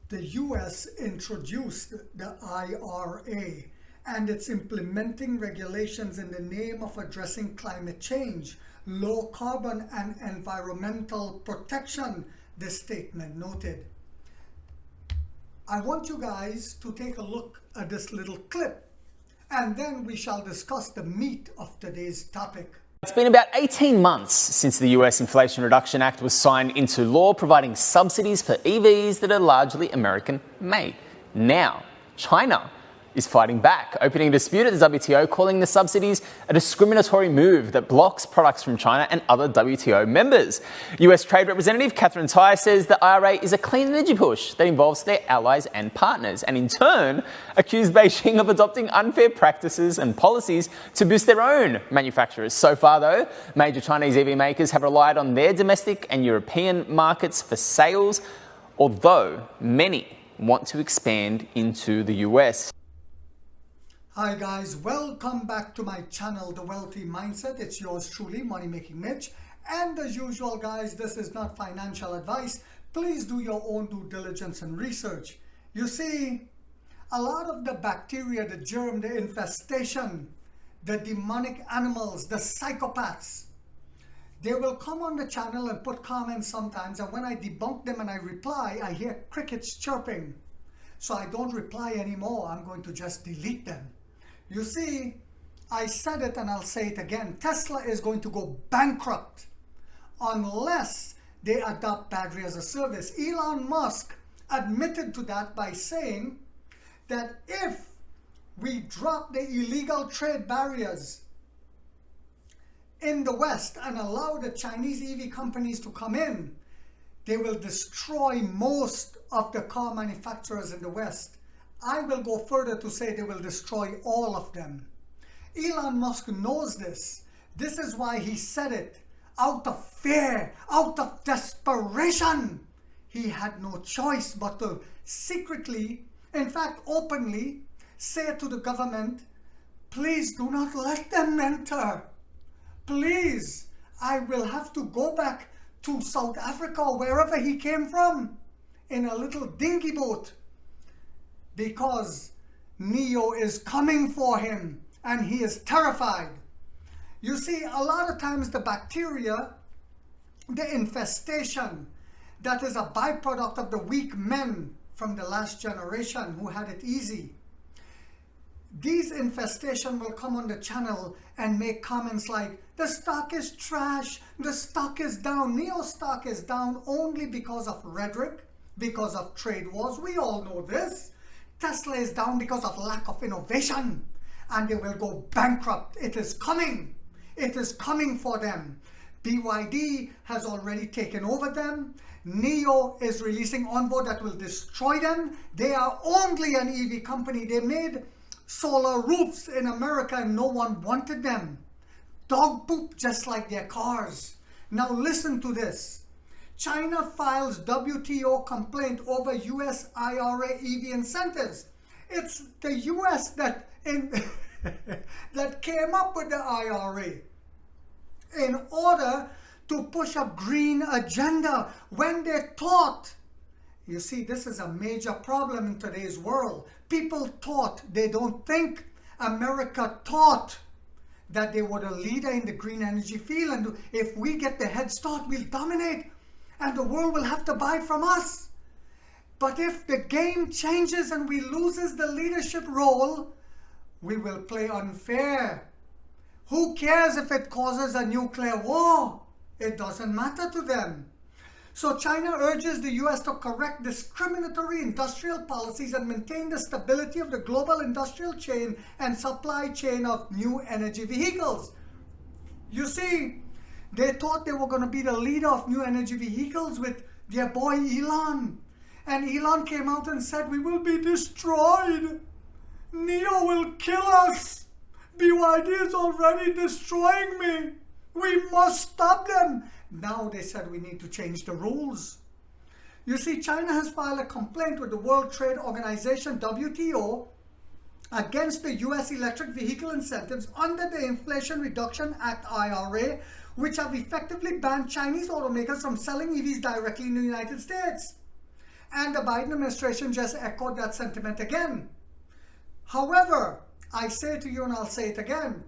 The US introduced the IRA, and it's implementing regulations in the name of addressing climate change, low carbon and environmental protection, this statement noted. I want you guys to take a look at this little clip, and then we shall discuss the meat of today's topic. It's been about 18 months since the US Inflation Reduction Act was signed into law, providing subsidies for EVs that are largely American-made. Now, China is fighting back, opening a dispute at the WTO, calling the subsidies a discriminatory move that blocks products from China and other WTO members. US Trade Representative Catherine Tai says the IRA is a clean energy push that involves their allies and partners, and in turn accused Beijing of adopting unfair practices and policies to boost their own manufacturers. So far, though, major Chinese EV makers have relied on their domestic and European markets for sales, although many want to expand into the US. Hi guys, welcome back to my channel, The Wealthy Mindset. It's yours truly, Money Making Mitch. And as usual guys, this is not financial advice. Please do your own due diligence and research. You see, a lot of the bacteria, the germ, the infestation, the demonic animals, the psychopaths, they will come on the channel and put comments sometimes, and when I debunk them and I reply, I hear crickets chirping. So I don't reply anymore. I'm going to just delete them. You see, I said it and I'll say it again. Tesla is going to go bankrupt unless they adopt battery as a service. Elon Musk admitted to that by saying that if we drop the illegal trade barriers in the West and allow the Chinese EV companies to come in, they will destroy most of the car manufacturers in the West. I will go further to say they will destroy all of them. Elon Musk knows this. This is why he said it. Out of fear, out of desperation. He had no choice but to secretly, in fact openly, say to the government, please do not let them enter. Please, I will have to go back to South Africa or wherever he came from in a little dinghy boat, because Neo is coming for him and he is terrified. You see, a lot of times the bacteria, the infestation, that is a byproduct of the weak men from the last generation who had it easy. These infestation will come on the channel and make comments like, the stock is trash, the stock is down. Neo stock is down only because of rhetoric, because of trade wars. We all know this. Tesla is down because of lack of innovation, and they will go bankrupt. It is coming. It is coming for them. BYD has already taken over them. Neo is releasing onboard that will destroy them. They are only an EV company. They made solar roofs in America and no one wanted them. Dog poop just like their cars. Now listen to this. China files WTO complaint over US IRA EV incentives. It's the US that that came up with the IRA in order to push a green agenda when they thought, you see, this is a major problem in today's world. People thought, they don't think. America thought that they were the leader in the green energy field, and if we get the head start, we'll dominate and the world will have to buy from us. But if the game changes and we loses the leadership role, we will play unfair. Who cares if it causes a nuclear war? It doesn't matter to them. So China urges the US to correct discriminatory industrial policies and maintain the stability of the global industrial chain and supply chain of new energy vehicles. You see, they thought they were going to be the leader of new energy vehicles with their boy Elon. And Elon came out and said, we will be destroyed. Neo will kill us. BYD is already destroying me. We must stop them. Now they said we need to change the rules. You see, China has filed a complaint with the World Trade Organization, WTO, against the US electric vehicle incentives under the Inflation Reduction Act, IRA, which have effectively banned Chinese automakers from selling EVs directly in the United States. And the Biden administration just echoed that sentiment again. However, I say to you, and I'll say it again,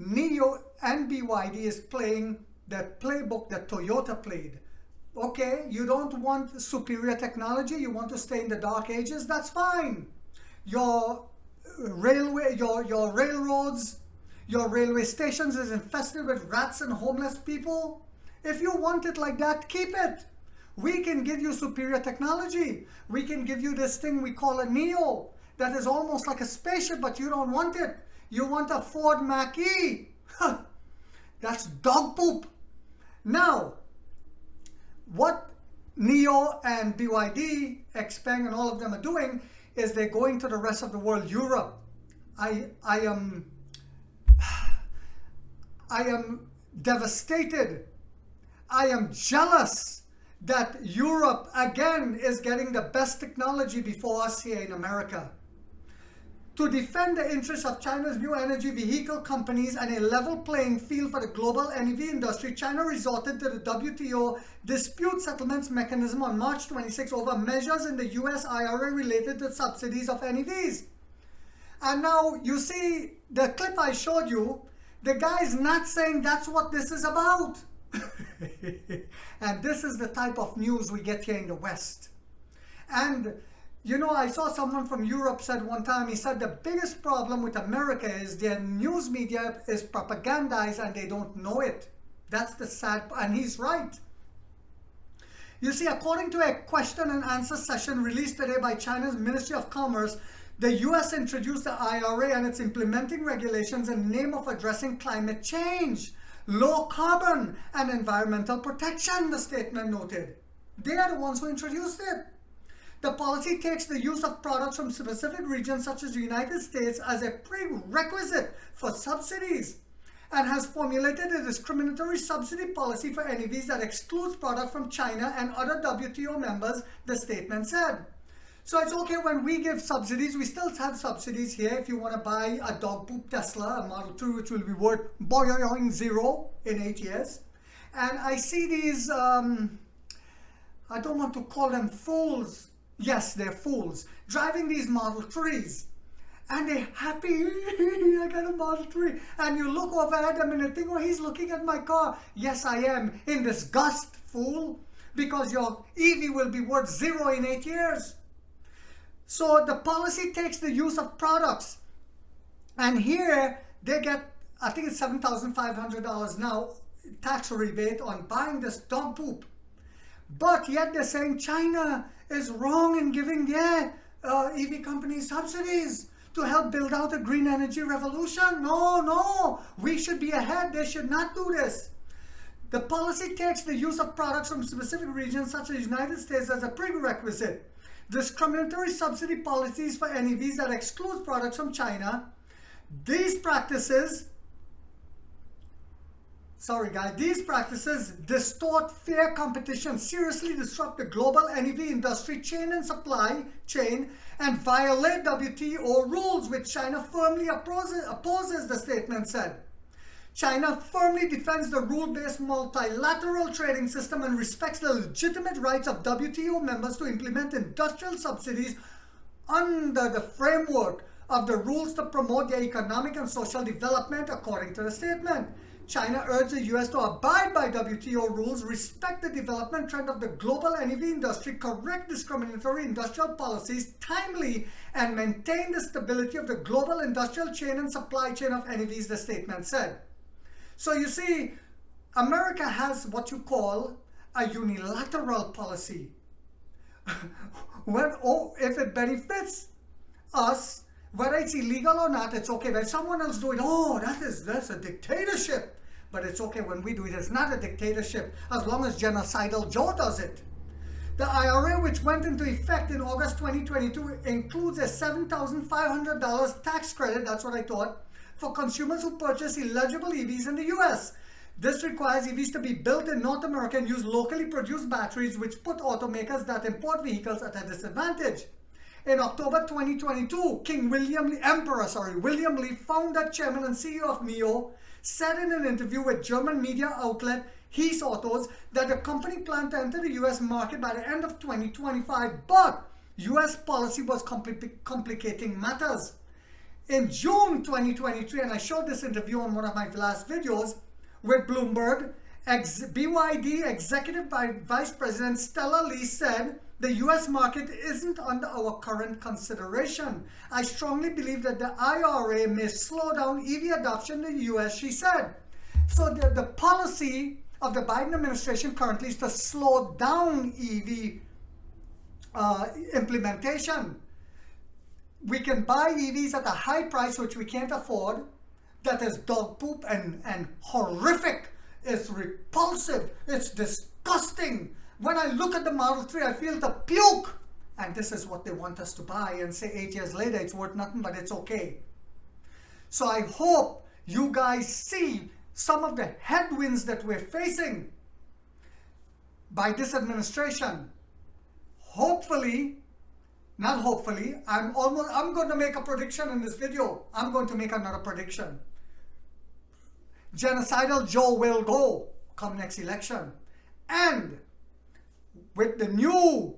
NIO and BYD is playing the playbook that Toyota played. Okay, you don't want superior technology, you want to stay in the dark ages, that's fine. Your railway, your railroads, your railway stations is infested with rats and homeless people. If you want it like that, keep it. We can give you superior technology. We can give you this thing we call a NIO that is almost like a spaceship, but you don't want it. You want a Ford Mach-E. That's dog poop. Now, what NIO and BYD, XPeng and all of them are doing is they're going to the rest of the world, Europe. I am devastated. I am jealous that Europe again is getting the best technology before us here in America. To defend the interests of China's new energy vehicle companies and a level playing field for the global NEV industry, China resorted to the WTO dispute settlements mechanism on March 26 over measures in the US IRA related to subsidies of NEVs. And now you see the clip I showed you, the guy's not saying that's what this is about. And this is the type of news we get here in the West. And you know, I saw someone from Europe said one time, he said the biggest problem with America is their news media is propagandized and they don't know it. That's the sad part, and he's right. You see, according to a question and answer session released today by China's Ministry of Commerce, the US introduced the IRA and its implementing regulations in the name of addressing climate change, low carbon, and environmental protection, the statement noted. They are the ones who introduced it. The policy takes the use of products from specific regions such as the United States as a prerequisite for subsidies and has formulated a discriminatory subsidy policy for NEVs that excludes products from China and other WTO members, the statement said. So it's okay when we give subsidies, we still have subsidies here if you want to buy a dog poop Tesla, a Model 2 which will be worth boing zero in 8 years. And I see these, I don't want to call them fools. Yes, they're fools, driving these Model 3s. And they're happy, I got a Model 3. And you look over at them and you think, oh, he's looking at my car. Yes, I am, in disgust, fool, because your EV will be worth zero in 8 years. So the policy takes the use of products. And here they get, I think it's $7,500 now, tax rebate on buying this dog poop. But yet they're saying China is wrong in giving their EV companies subsidies to help build out a green energy revolution. No, we should be ahead. They should not do this. The policy takes the use of products from specific regions such as the United States as a prerequisite. Discriminatory subsidy policies for NEVs that excludes products from China. These practices distort fair competition, seriously disrupt the global NEV industry chain and supply chain, and violate WTO rules, which China firmly opposes, the statement said. China firmly defends the rule-based multilateral trading system and respects the legitimate rights of WTO members to implement industrial subsidies under the framework of the rules to promote their economic and social development, according to the statement. China urged the US to abide by WTO rules, respect the development trend of the global NEV industry, correct discriminatory industrial policies timely, and maintain the stability of the global industrial chain and supply chain of NEVs, the statement said. So you see, America has what you call a unilateral policy. If it benefits us, whether it's illegal or not, it's okay. When someone else do it, that's a dictatorship. But it's okay when we do it. It's not a dictatorship as long as genocidal Joe does it. The IRA, which went into effect in August 2022, includes a $7,500 tax credit, that's what I thought, for consumers who purchase eligible EVs in the US. This requires EVs to be built in North America and use locally produced batteries, which put automakers that import vehicles at a disadvantage. In October 2022, William Li, founder, chairman, and CEO of NIO, said in an interview with German media outlet His Autos that the company planned to enter the US market by the end of 2025, but US policy was complicating matters. In June 2023, and I showed this interview on one of my last videos with Bloomberg, BYD Executive Vice President Stella Lee said, the US market isn't under our current consideration. I strongly believe that the IRA may slow down EV adoption in the US, she said. So the policy of the Biden administration currently is to slow down EV implementation. We can buy EVs at a high price, which we can't afford, that is dog poop and horrific. It's repulsive. It's disgusting. When I look at the Model 3, I feel the puke. And this is what they want us to buy and say 8 years later it's worth nothing, but it's okay. So I hope you guys see some of the headwinds that we're facing by this administration. Hopefully, not hopefully, I'm going to make a prediction in this video. I'm going to make another prediction. Genocidal Joe will go come next election. And with the new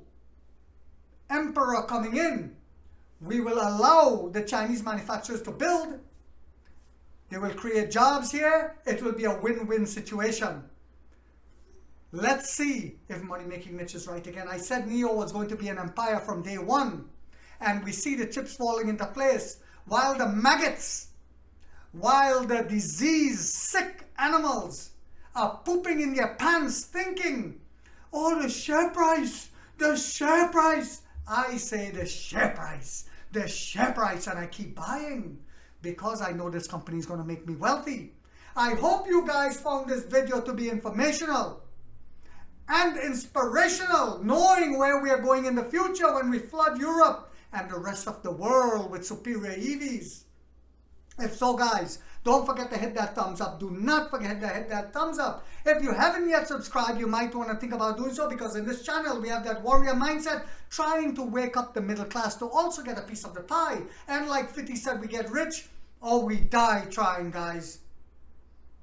emperor coming in, we will allow the Chinese manufacturers to build. They will create jobs here. It will be a win-win situation. Let's see if Money Making Mitch is right again. I said NIO was going to be an empire from day one. And we see the chips falling into place. While the maggots, while the disease-sick animals are pooping in their pants thinking, oh, the share price. I say the share price, and I keep buying because I know this company is going to make me wealthy. I hope you guys found this video to be informational and inspirational, knowing where we are going in the future when we flood Europe and the rest of the world with superior EVs. If so, guys, don't forget to hit that thumbs up. Do not forget to hit that thumbs up. If you haven't yet subscribed, you might want to think about doing so, because in this channel, we have that warrior mindset, trying to wake up the middle class to also get a piece of the pie. And like 50 said, we get rich or we die trying, guys.